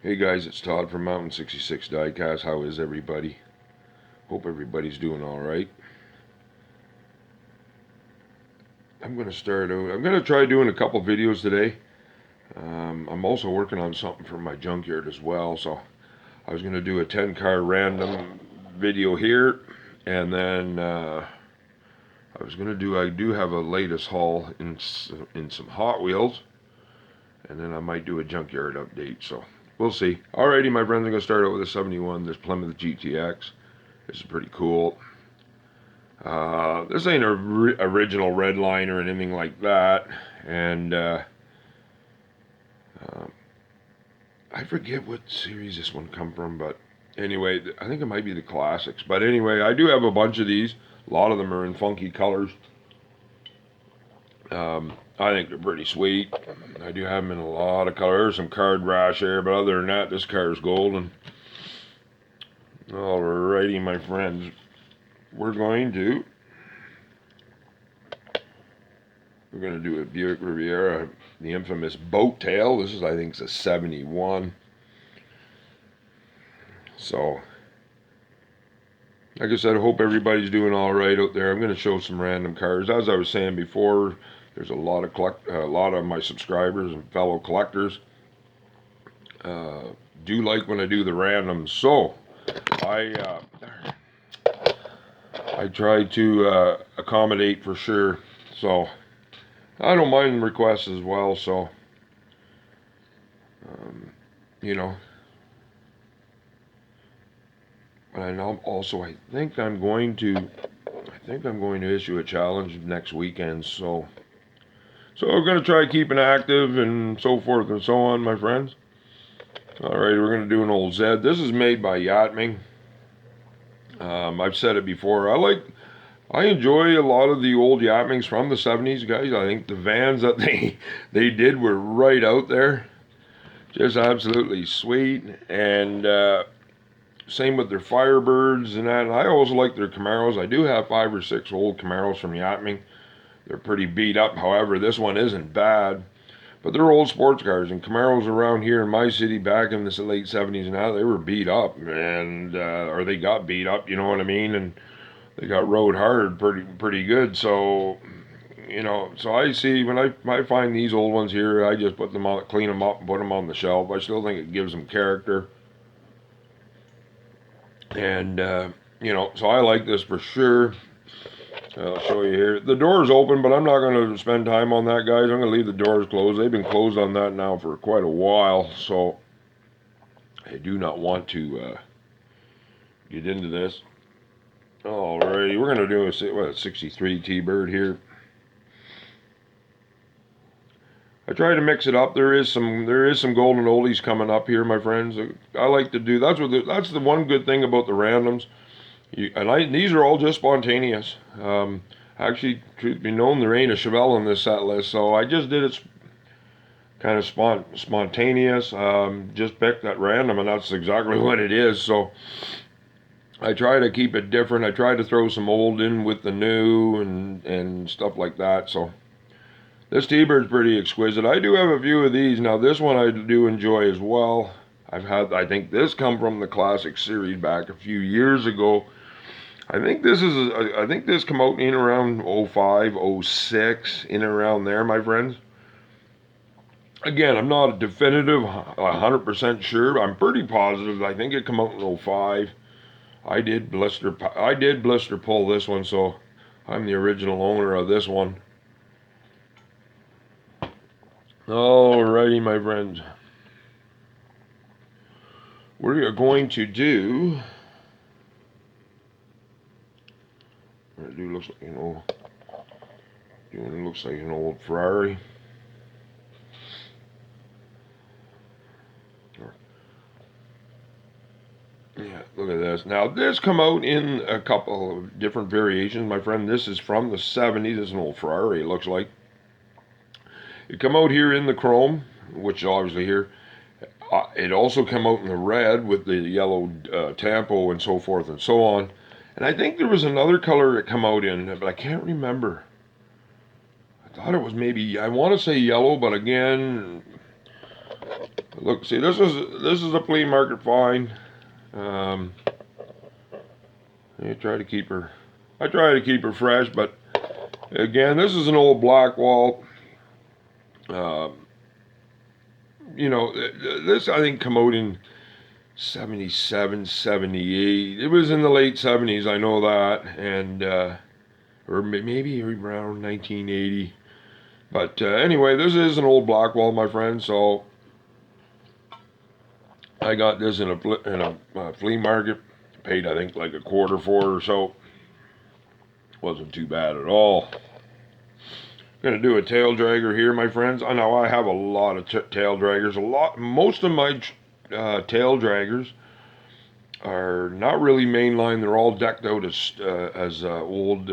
Hey guys, it's Todd from Mountain 66 Diecast. How is everybody? Hope everybody's doing alright. I'm going to try doing a couple videos today. I'm also working on something for my junkyard as well. So I was going to do a 10 car random video here. And then I do have a latest haul in some Hot Wheels. And then I might do a junkyard update. So we'll see. Alrighty, my friends, I'm going to start out with a 71. This Plymouth GTX. This is pretty cool. This ain't a original red line or anything like that. And I forget what series this one come from, but anyway, I think it might be the classics. But anyway, I do have a bunch of these. A lot of them are in funky colors. I think they're pretty sweet. I do have them in a lot of colors. Some card rash there, but other than that, this car is golden. Alrighty, my friends. We're going to do a Buick Riviera, the infamous boat tail. This is, I think, a 71. So, like I said, I hope everybody's doing all right out there. I'm going to show some random cars. As I was saying before, there's a lot of my subscribers and fellow collectors do like when I do the randoms. So, I try to accommodate for sure. So, I don't mind requests as well. So, you know. And also, I think I'm going to issue a challenge next weekend. So we're going to try keeping active and so forth and so on, my friends. All right, we're going to do an old Zed. This is made by Yatming. I've said it before. I enjoy a lot of the old Yatmings from the 70s, guys. I think the vans that they did were right out there. Just absolutely sweet. And same with their Firebirds and that. And I always like their Camaros. I do have 5 or 6 old Camaros from Yatming. They're pretty beat up. However, this one isn't bad. But they're old sports cars. And Camaros around here in my city back in the late 70s and now, they were beat up. And or they got beat up, you know what I mean? And they got rode hard pretty good. So, you know, so I see when I find these old ones here, I just put them on, clean them up and put them on the shelf. I still think it gives them character. And, you know, so I like this for sure. I'll show you here. The door's open, but I'm not going to spend time on that, guys. I'm going to leave the doors closed. They've been closed on that now for quite a while, so I do not want to get into this. Alrighty, we're going to do a 63 Tbird here. I try to mix it up. There is some golden oldies coming up here, my friends. I like to do. That's the one good thing about the randoms. These are all just spontaneous. Actually, truth be known, there ain't a Chevelle on this set list, so I just did it kind of spontaneous. Just picked that random, and that's exactly what it is. So I try to keep it different. I try to throw some old in with the new and stuff like that. So. This Tbird's pretty exquisite. I do have a few of these. Now this one I do enjoy as well. I think this come from the classic series back a few years ago. I think this come out in around 05, 06, in around there, my friends. Again, I'm not a definitive 100% sure. I'm pretty positive. I think it come out in 05. I did blister pull this one, so I'm the original owner of this one. Alrighty, my friends. We are going to do. It looks like an old Ferrari. Yeah, look at this. Now this come out in a couple of different variations, my friend. This is from the 70s. This is an old Ferrari, it looks like. It come out here in the chrome, which obviously here. It also come out in the red with the yellow tampo and so forth and so on. And I think there was another color it come out in, but I can't remember. I thought it was maybe, I want to say yellow, but again, Look, see, this is a flea market find. I try to keep her. I try to keep her fresh, but again, this is an old Blackwall. Uh, you know, this I think come out in 77, 78. It was in the late 70s, I know that, and or maybe around 1980. But anyway, this is an old Blackwall, my friend. So I got this in a flea market. Paid I think like a quarter for it or so. Wasn't too bad at all. Gonna do a tail dragger here, my friends. I know I have a lot of tail draggers. Most of my tail draggers are not really mainline. They're all decked out as old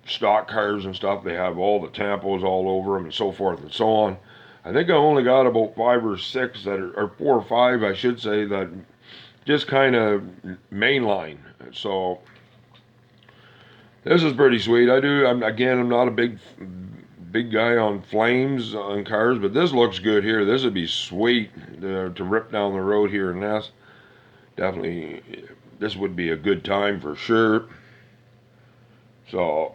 stock cars and stuff. They have all the tampos all over them and so forth and so on. I think I only got about 5 or 6 that are, or 4 or 5, I should say, that just kind of mainline. So this is pretty sweet. I'm not a big guy on flames on cars, but this looks good here. This would be sweet to rip down the road here, and that's definitely, this would be a good time for sure. So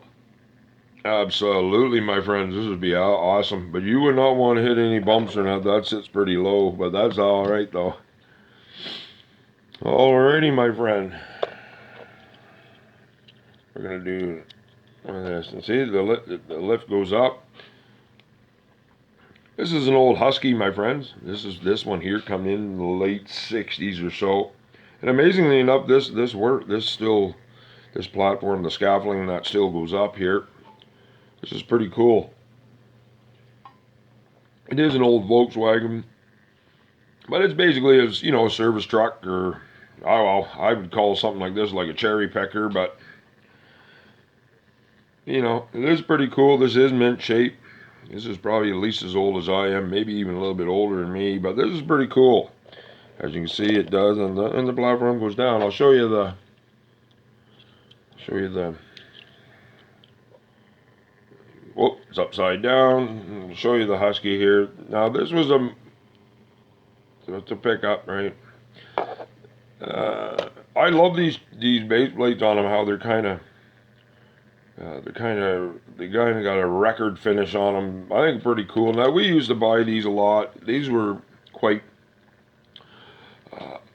absolutely, my friends, this would be awesome. But you would not want to hit any bumps or not. That sits pretty low, but that's all right though. Alrighty, my friend. We're gonna do this, and see the lift goes up. This is an old Husky, my friends. This one here come in the late 60s or so. And amazingly enough, this platform, the scaffolding, that still goes up here. This is pretty cool. It is an old Volkswagen, but it's basically a service truck, or I would call something like this like a cherry picker, but it is pretty cool. This is mint shape. This is probably at least as old as I am, maybe even a little bit older than me, but this is pretty cool. As you can see, it does, and the platform goes down. I'll show you the. Whoop, it's upside down. I'll show you the Husky here. Now this was it's a pickup, right? I love these base plates on them. How they're kind of. They kind of got a record finish on them. I think pretty cool. Now we used to buy these a lot. These were quite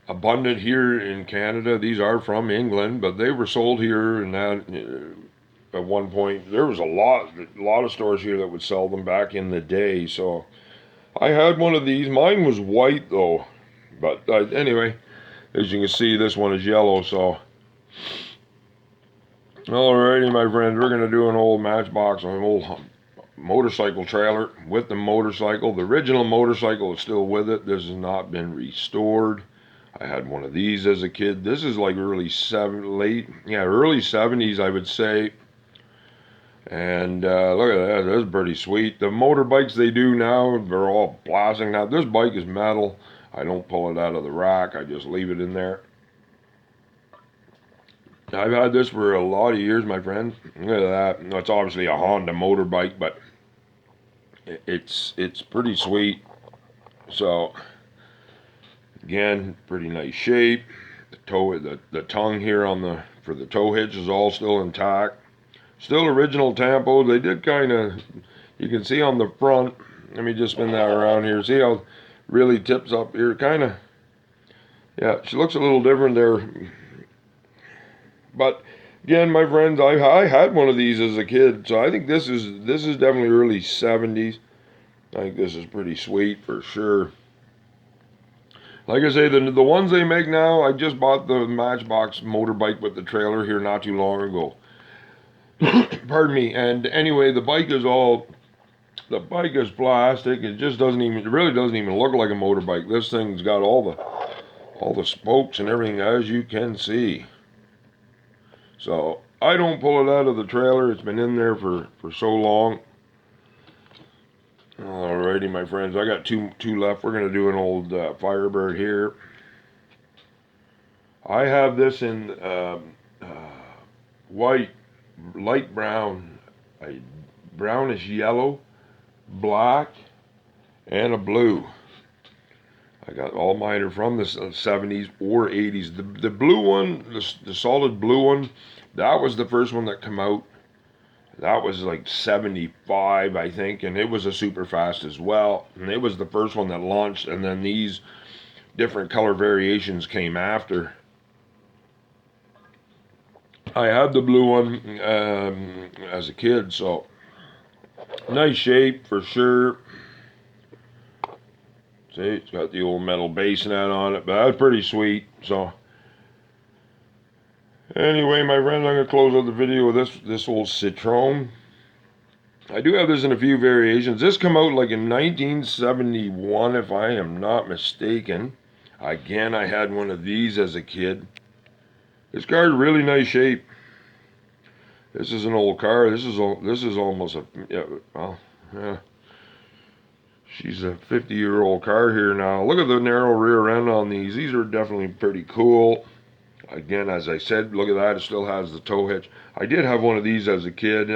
abundant here in Canada. These are from England, but they were sold here, and that at one point there was a lot of stores here that would sell them back in the day. So I had one of these. Mine was white though, but anyway, as you can see, this one is yellow. So alrighty, my friends, we're gonna do an old Matchbox, an old motorcycle trailer with the motorcycle. The original motorcycle is still with it. This has not been restored. I had one of these as a kid. This is like early 70s, I would say. And look at that. That's pretty sweet. The motorbikes they do now, they're all plastic. Now this bike is metal. I don't pull it out of the rack. I just leave it in there. I've had this for a lot of years, my friend. Look at that. It's obviously a Honda motorbike, but it's pretty sweet. So again, pretty nice shape. The tongue here for the tow hitch is all still intact. Still original tampos. They did kind of, you can see on the front. Let me just spin that around here. See how it really tips up here? Kind of. Yeah, she looks a little different there. But again, my friends, I had one of these as a kid, so I think this is definitely early 70s. I think this is pretty sweet for sure. Like I say, the ones they make now, I just bought the Matchbox motorbike with the trailer here not too long ago. Pardon me. And anyway, the bike is plastic. It really doesn't even look like a motorbike. This thing's got all the spokes and everything, as you can see. So I don't pull it out of the trailer. It's been in there for so long. Alrighty, my friends. I got two left. We're gonna do an old Firebird here. I have this in white, light brown, a brownish yellow, black, and a blue. I got all mine are from the 70s or 80s. The blue one, the solid blue one, that was the first one that come out. That was like 75, I think, and it was a super fast as well. And it was the first one that launched, and then these different color variations came after. I had the blue one as a kid, so nice shape for sure. See, it's got the old metal bassinet on it, but that's pretty sweet. So anyway, my friends, I'm going to close out the video with this old Citron. I do have this in a few variations. This come out like in 1971, if I am not mistaken. Again, I had one of these as a kid. This car is really nice shape. This is an old car. This is almost a, yeah. She's a 50-year-old car here now. Look at the narrow rear end on these. These are definitely pretty cool. Again, as I said, look at that. It still has the tow hitch. I did have one of these as a kid.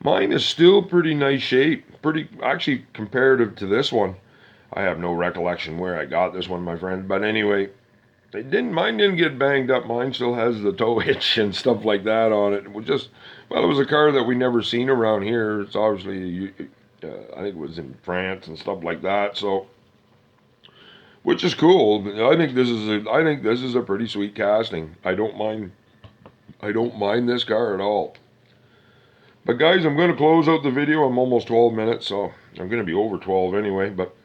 Mine is still pretty nice shape. Actually, comparative to this one. I have no recollection where I got this one, my friend. But anyway, mine didn't get banged up. Mine still has the tow hitch and stuff like that on it. It was a car that we never seen around here. It's obviously, I think it was in France and stuff like that. So, which is cool. I think this is a pretty sweet casting. I don't mind this car at all. But guys, I'm going to close out the video. I'm almost 12 minutes, so I'm going to be over 12 anyway. But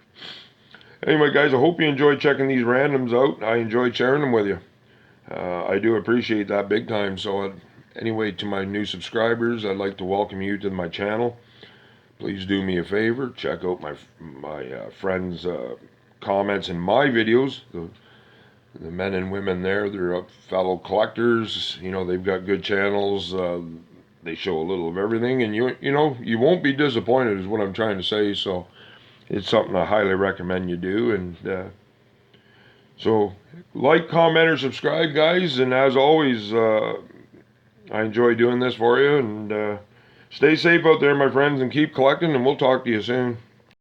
anyway, guys, I hope you enjoyed checking these randoms out. I enjoyed sharing them with you. I do appreciate that big time. So anyway, to my new subscribers, I'd like to welcome you to my channel. Please do me a favor. Check out my friends' comments in my videos. The men and women there, they're fellow collectors. You know, they've got good channels. They show a little of everything, and you won't be disappointed is what I'm trying to say. So it's something I highly recommend you do. And so like, comment, or subscribe, guys. And as always, I enjoy doing this for you. And stay safe out there, my friends, and keep collecting, and we'll talk to you soon.